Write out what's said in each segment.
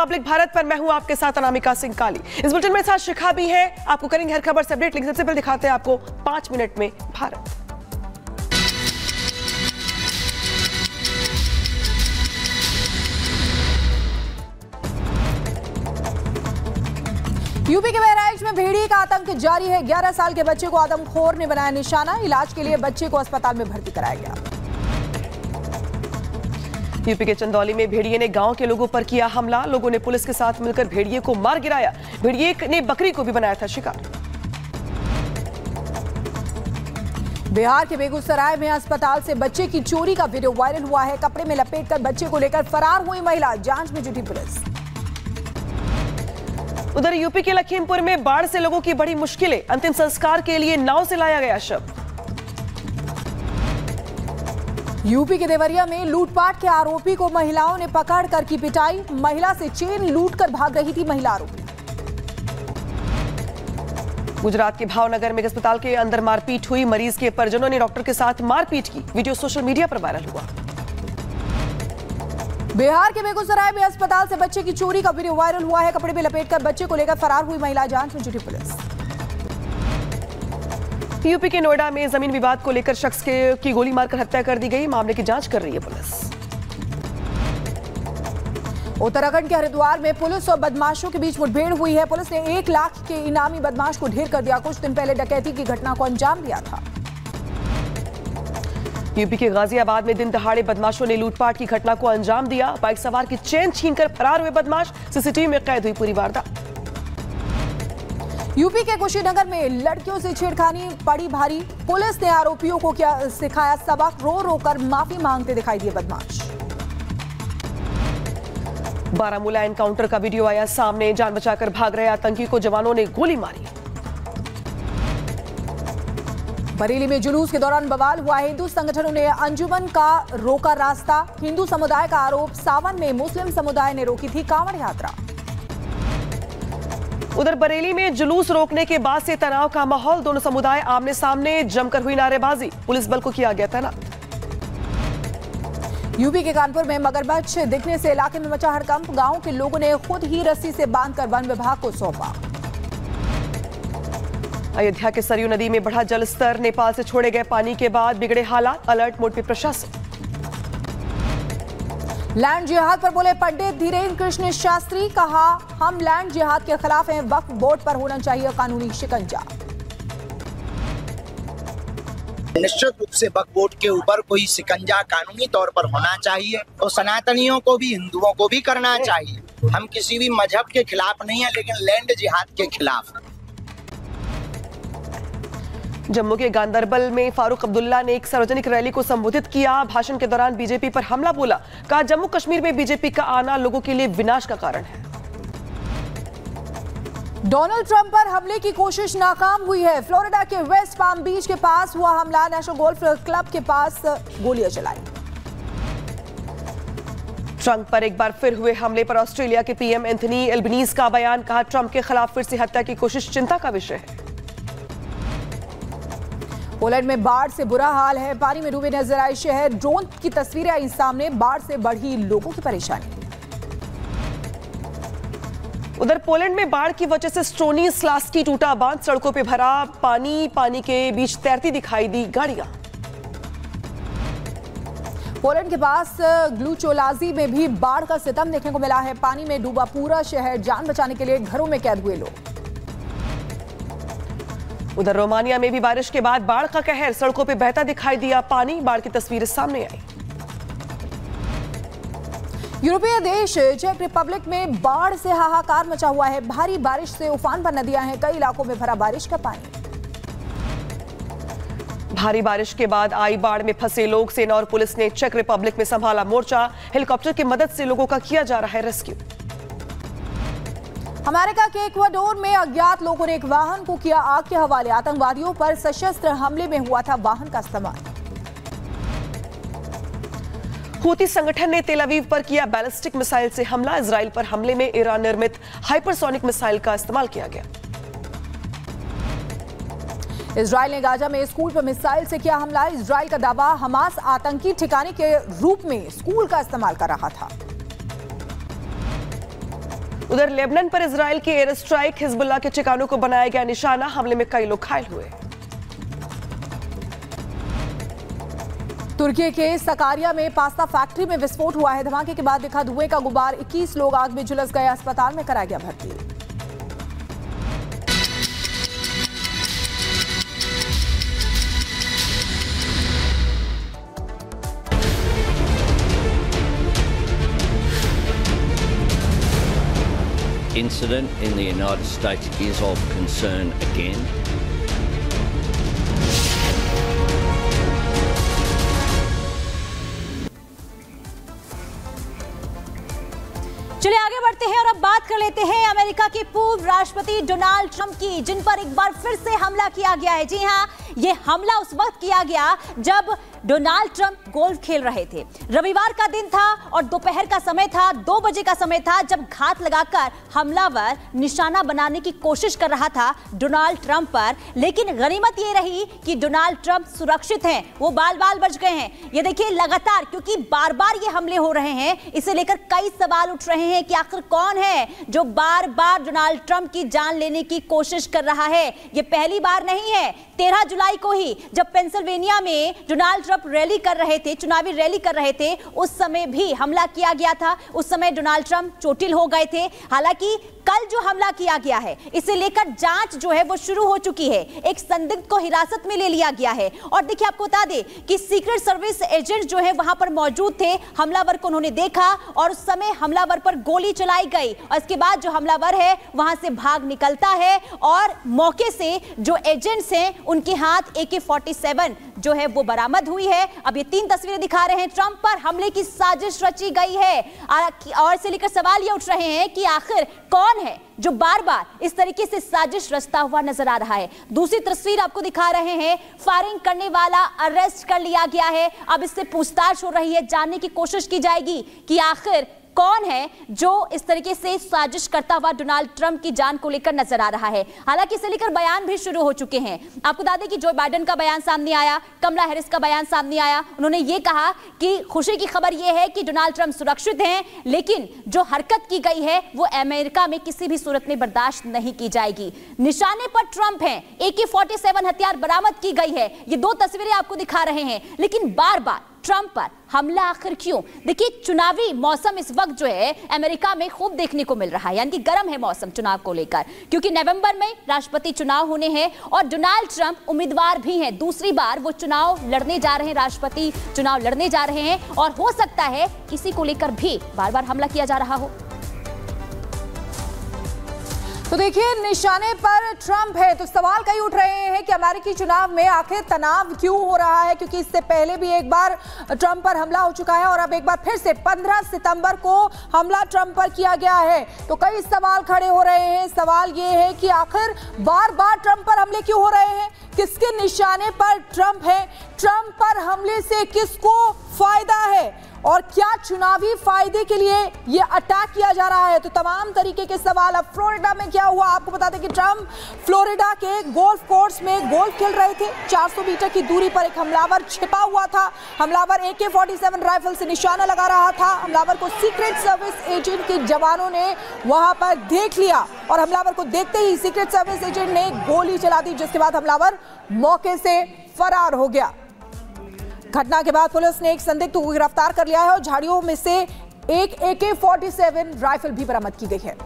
Republic Bharat पर मैं हूं आपके साथ अनामिका सिंह काली। इस बुलेटिन में साथ शिखा भी है। आपको करेंगे हर खबर से अपडेट, लेकिन सबसे पहले दिखाते हैं आपको 5 मिनट में भारत। यूपी के बहराइच में भेड़िए का आतंक जारी है। 11 साल के बच्चे को आदमखोर ने बनाया निशाना। इलाज के लिए बच्चे को अस्पताल में भर्ती कराया गया। यूपी के चंदौली में भेड़िए ने गांव के लोगों पर किया हमला। लोगों ने पुलिस के साथ मिलकर भेड़िए को मार गिराया। भेड़िए ने बकरी को भी बनाया था शिकार। बिहार के बेगूसराय में अस्पताल से बच्चे की चोरी का वीडियो वायरल हुआ है। कपड़े में लपेटकर बच्चे को लेकर फरार हुई महिला, जांच में जुटी पुलिस। उधर यूपी के लखीमपुर में बाढ़ से लोगों की बड़ी मुश्किलें। अंतिम संस्कार के लिए नाव से लाया गया शव। यूपी के देवरिया में लूटपाट के आरोपी को महिलाओं ने पकड़कर की पिटाई। महिला से चेन लूटकर भाग रही थी महिला आरोपी। गुजरात के भावनगर में अस्पताल के अंदर मारपीट हुई। मरीज के परिजनों ने डॉक्टर के साथ मारपीट की। वीडियो सोशल मीडिया पर वायरल हुआ। बिहार के बेगूसराय में अस्पताल से बच्चे की चोरी का वीडियो वायरल हुआ है। कपड़े में लपेटकर बच्चे को लेकर फरार हुई महिला, जांच में जुटी पुलिस। यूपी के नोएडा में जमीन विवाद को लेकर शख्स की गोली मारकर हत्या कर दी गई। मामले की जांच कर रही है पुलिस। उत्तराखंड के हरिद्वार में पुलिस और बदमाशों के बीच मुठभेड़ हुई है। पुलिस ने 1 लाख के इनामी बदमाश को ढेर कर दिया। कुछ दिन पहले डकैती की घटना को अंजाम दिया था। यूपी के गाजियाबाद में दिन दहाड़े बदमाशों ने लूटपाट की घटना को अंजाम दिया। बाइक सवार की चेन छीनकर फरार हुए बदमाश। सीसीटीवी में कैद हुई पूरी वारदात। यूपी के कुशीनगर में लड़कियों से छेड़खानी पड़ी भारी। पुलिस ने आरोपियों को सिखाया सबक। रो रो कर माफी मांगते दिखाई दिए बदमाश। बारामूला एनकाउंटर का वीडियो आया सामने। जान बचाकर भाग रहे आतंकी को जवानों ने गोली मारी। बरेली में जुलूस के दौरान बवाल हुआ। हिंदू संगठनों ने अंजुमन का रोका रास्ता। हिंदू समुदाय का आरोप, सावन में मुस्लिम समुदाय ने रोकी थी कांवड़ यात्रा। उधर बरेली में जुलूस रोकने के बाद से तनाव का माहौल। दोनों समुदाय आमने सामने जमकर हुई नारेबाजी। पुलिस बल को किया गया तैनात। यूपी के कानपुर में मगरमच्छ दिखने से इलाके में मचा हड़कंप। गांव के लोगों ने खुद ही रस्सी से बांधकर वन विभाग को सौंपा। अयोध्या के सरयू नदी में बढ़ा जलस्तर। नेपाल से छोड़े गए पानी के बाद बिगड़े हालात। अलर्ट मोड पे प्रशासन। लैंड जिहाद पर बोले पंडित धीरेन्द्र कृष्ण शास्त्री। कहा, हम लैंड जिहाद के खिलाफ हैं। वक्फ बोर्ड पर होना चाहिए कानूनी शिकंजा। निश्चित रूप से वक्फ बोर्ड के ऊपर कोई शिकंजा कानूनी तौर पर होना चाहिए और सनातनियों को भी, हिंदुओं को भी करना चाहिए। हम किसी भी मजहब के खिलाफ नहीं है, लेकिन लैंड जिहाद के खिलाफ। जम्मू के गांदरबल में फारूक अब्दुल्ला ने एक सार्वजनिक रैली को संबोधित किया। भाषण के दौरान बीजेपी पर हमला बोला। कहा, जम्मू कश्मीर में बीजेपी का आना लोगों के लिए विनाश का कारण है। डोनाल्ड ट्रंप पर हमले की कोशिश नाकाम हुई है। फ्लोरिडा के वेस्ट पाम बीच के पास हुआ हमला। नेशनल गोल्फ क्लब के पास गोलियां चलाई। ट्रंप पर एक बार फिर हुए हमले पर ऑस्ट्रेलिया के पीएम एंथनी एल्बनीज का बयान। कहा, ट्रंप के खिलाफ फिर से हत्या की कोशिश चिंता का विषय है। पोलैंड में बाढ़ से बुरा हाल है। पानी में डूबे नजर आए शहर। ड्रोन की तस्वीरें आई सामने। बाढ़ से बढ़ी लोगों की परेशानी। उधर पोलैंड में बाढ़ की वजह से स्ट्रोनी स्लास्की टूटा बांध। सड़कों पे भरा पानी के बीच तैरती दिखाई दी गाड़ियां। पोलैंड के पास ग्लूचोलाजी में भी बाढ़ का सितम देखने को मिला है। पानी में डूबा पूरा शहर। जान बचाने के लिए घरों में कैद हुए लोग। उधर रोमानिया में भी बारिश के बाद बाढ़ का कहर। सड़कों पे बहता दिखाई दिया पानी। बाढ़ की तस्वीरें सामने आई। यूरोपीय देश चेक रिपब्लिक में बाढ़ से हाहाकार मचा हुआ है। भारी बारिश से उफान पर नदियां हैं। कई इलाकों में भरा बारिश का पानी। भारी बारिश के बाद आई बाढ़ में फंसे लोग। सेना और पुलिस ने चेक रिपब्लिक में संभाला मोर्चा। हेलीकॉप्टर की मदद से लोगों का किया जा रहा है रेस्क्यू। अमेरिका के इक्वाडोर में अज्ञात लोगों ने एक वाहन को किया आग के हवाले। आतंकवादियों पर सशस्त्र हमले में हुआ था वाहन का इस्तेमाल। हूती संगठन ने तेल अवीव पर किया बैलिस्टिक मिसाइल से हमला। इजराइल पर हमले में ईरान निर्मित हाइपरसोनिक मिसाइल का इस्तेमाल किया गया। इजराइल ने गाजा में स्कूल पर मिसाइल से किया हमला। इजराइल का दावा, हमास आतंकी ठिकाने के रूप में स्कूल का इस्तेमाल कर रहा था। उधर लेबनान पर इजराइल के एयर स्ट्राइक, हिजबुल्लाह के ठिकानों को बनाया गया निशाना। हमले में कई लोग घायल हुए। तुर्की के सकारिया में पास्ता फैक्ट्री में विस्फोट हुआ है। धमाके के बाद दिखा धुएं का गुबार। 21 लोग आग में झुलस गए। अस्पताल में कराया गया भर्ती। Incident in the United States is of concern again. चलिए आगे बढ़ते हैं और अब बात कर लेते हैं अमेरिका के पूर्व राष्ट्रपति डोनाल्ड ट्रंप की, जिन पर एक बार फिर से हमला किया गया है। जी हां, ये हमला उस वक्त किया गया जब डोनाल्ड ट्रंप गोल्फ खेल रहे थे। रविवार का दिन था और दोपहर का समय था, 2 बजे का समय था, जब घात लगाकर हमलावर निशाना बनाने की कोशिश कर रहा था डोनाल्ड ट्रंप पर। लेकिन गनीमत ये रही कि डोनाल्ड ट्रंप सुरक्षित हैं, वो बाल बाल बच गए हैं। ये देखिए लगातार, क्योंकि बार बार ये हमले हो रहे हैं, इसे लेकर कई सवाल उठ रहे हैं कि आखिर कौन है जो बार बार डोनाल्ड ट्रंप की जान लेने की कोशिश कर रहा है। ये पहली बार नहीं है। 13 जुलाई को ही जब पेंसिल्वेनिया में डोनाल्ड ट्रंप रैली कर रहे थे, चुनावी रैली कर रहे थे, उस समय भी हमला किया गया था। उस समय डोनाल्ड ट्रंप चोटिल हो गए थे। हालांकि कल जो हमला किया गया है, इसे लेकर जांच जो है वो शुरू हो चुकी है। एक संदिग्ध को हिरासत में ले लिया गया है। और देखिए आपको बता दें कि सीक्रेट सर्विस एजेंट जो है वहां पर मौजूद थे। हमलावर को उन्होंने देखा और उस समय हमलावर पर गोली चलाई गई और इसके बाद जो हमलावर है वहां से भाग निकलता है और मौके से जो एजेंट्स हैं उनके हाथ AK-47 जो है वो बरामद हुई है। अब ये 3 तस्वीरें दिखा रहे हैं। ट्रंप पर हमले की साजिश रची गई है और इसे लेकर सवाल ये उठ रहे हैं कि आखिर कौन है जो बार बार इस तरीके से साजिश रचता हुआ नजर आ रहा है। दूसरी तस्वीर आपको दिखा रहे हैं, फायरिंग करने वाला अरेस्ट कर लिया गया है। अब इससे पूछताछ हो रही है, जानने की कोशिश की जाएगी कि आखिर कौन है जो इस तरीके से साजिश करता हुआ डोनाल्ड ट्रंप की जान को लेकर नजर आ रहा है। हालांकि इसे लेकर बयान भी शुरू हो चुके हैं। आपको बता दें कि जो बाइडेन का बयान सामने आया, कमला हैरिस का बयान सामने आया। उन्होंने ये कहा कि खुशी की खबर ये है कि डोनाल्ड ट्रंप सुरक्षित हैं, लेकिन जो हरकत की गई है वो अमेरिका में किसी भी सूरत में बर्दाश्त नहीं की जाएगी। निशाने पर ट्रंप हैं, AK-47 हथियार बरामद की गई है। ये 2 तस्वीरें आपको दिखा रहे हैं। लेकिन बार बार ट्रंप पर हमला आखिर क्यों? देखिए चुनावी मौसम इस वक्त जो है अमेरिका में खूब देखने को मिल रहा है, यानी कि गर्म है मौसम चुनाव को लेकर, क्योंकि नवंबर में राष्ट्रपति चुनाव होने हैं और डोनाल्ड ट्रंप उम्मीदवार भी हैं। दूसरी बार वो चुनाव लड़ने जा रहे हैं, राष्ट्रपति चुनाव लड़ने जा रहे हैं और हो सकता है इसी को लेकर भी बार बार हमला किया जा रहा हो। तो देखिए निशाने पर ट्रंप है, तो सवाल कई उठ रहे हैं कि अमेरिकी चुनाव में आखिर तनाव क्यों हो रहा है, क्योंकि इससे पहले भी एक बार ट्रंप पर हमला हो चुका है और अब एक बार फिर से 15 सितंबर को हमला ट्रंप पर किया गया है। तो कई सवाल खड़े हो रहे हैं। सवाल ये है कि आखिर बार बार ट्रंप पर हमले क्यों हो रहे हैं, किसके निशाने पर ट्रंप है, ट्रंप पर हमले से किसको फायदा है और क्या चुनावी फायदे के लिए ये अटैक किया जा रहा है। तो तमाम तरीके के सवाल। अब फ्लोरिडा में क्या हुआ, आपको बता दें कि ट्रंप फ्लोरिडा के गोल्फ कोर्स में गोल्फ खेल रहे थे। 400 मीटर की दूरी पर एक हमलावर छिपा हुआ था। हमलावर AK-47 राइफल से निशाना लगा रहा था। हमलावर को सीक्रेट सर्विस एजेंट के जवानों ने वहां पर देख लिया और हमलावर को देखते ही सीक्रेट सर्विस एजेंट ने गोली चला दी, जिसके बाद हमलावर मौके से फरार हो गया। घटना के बाद पुलिस ने एक संदिग्ध को गिरफ्तार कर लिया है और झाड़ियों में से एक AK-47 राइफल भी बरामद की गई है।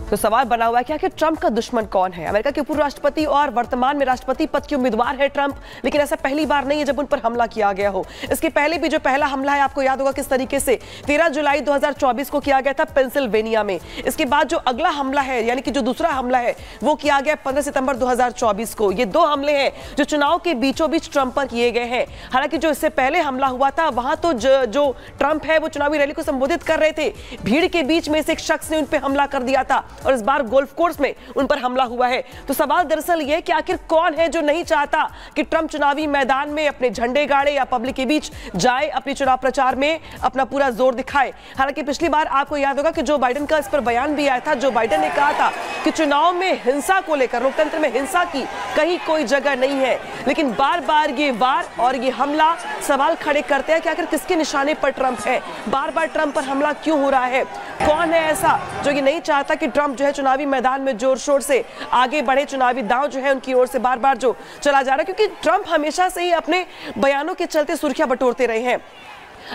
तो सवाल बना हुआ है कि आखिर ट्रंप का दुश्मन कौन है। अमेरिका के पूर्व राष्ट्रपति और वर्तमान में राष्ट्रपति पद के उम्मीदवार है ट्रंप, लेकिन ऐसा पहली बार नहीं है जब उन पर हमला किया गया हो। इसके पहले भी जो पहला हमला है, आपको याद होगा किस तरीके से 13 जुलाई 2024 को किया गया था पेंसिल्वेनिया में। इसके बाद जो अगला हमला है, यानी कि जो दूसरा हमला है, वो किया गया 15 सितंबर 2024 को। ये 2 हमले हैं जो चुनाव के बीचों बीच ट्रंप पर किए गए हैं। हालांकि जो इससे पहले हमला हुआ था वहां तो जो ट्रंप है वो चुनावी रैली को संबोधित कर रहे थे, भीड़ के बीच में से एक शख्स ने उन पर हमला कर दिया था। और इस बार गोल्फ कोर्स में उन पर हमला हुआ है। तो सवाल दरअसल ये कि आखिर कौन है जो नहीं चाहता कि ट्रंप चुनावी मैदान में अपने झंडे गाड़े या पब्लिक के बीच जाए, अपनी चुनाव प्रचार में अपना पूरा जोर दिखाए। हालांकि पिछली बार आपको याद होगा कि जो बाइडेन का इस पर बयान भी आया था। जो बाइडेन ने कहा था कि चुनाव में हिंसा को लेकर, लोकतंत्र में हिंसा की कहीं कोई जगह नहीं है। लेकिन बार बार ये वार और ये हमला सवाल खड़े करते हैं कि आखिर किसके निशाने पर ट्रंप है, बार बार ट्रंप पर हमला क्यों हो रहा है, कौन है ऐसा जो ये नहीं चाहता कि ट्रंप जो है चुनावी मैदान में जोर शोर से आगे बढ़े। चुनावी दांव जो है उनकी ओर से बार बार जो चला जा रहा है, क्योंकि ट्रंप हमेशा से ही अपने बयानों के चलते सुर्खियां बटोरते रहे हैं।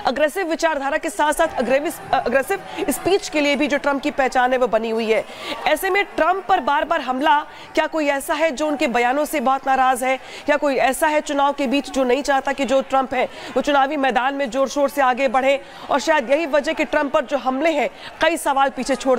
अग्रेसिव विचारधारा के साथ साथ अग्रेसिव स्पीच के लिए भी जो ट्रंप की पहचान है वो बनी हुई है। ऐसे में ट्रंप पर बार बार हमला, क्या कोई ऐसा है जो उनके बयानों से बहुत नाराज है, क्या कोई ऐसा है चुनाव के बीच जो नहीं चाहता कि जो ट्रंप है वो चुनावी मैदान में जोर शोर से आगे बढ़े। और शायद यही वजह कि ट्रंप पर जो हमले हैं कई सवाल पीछे छोड़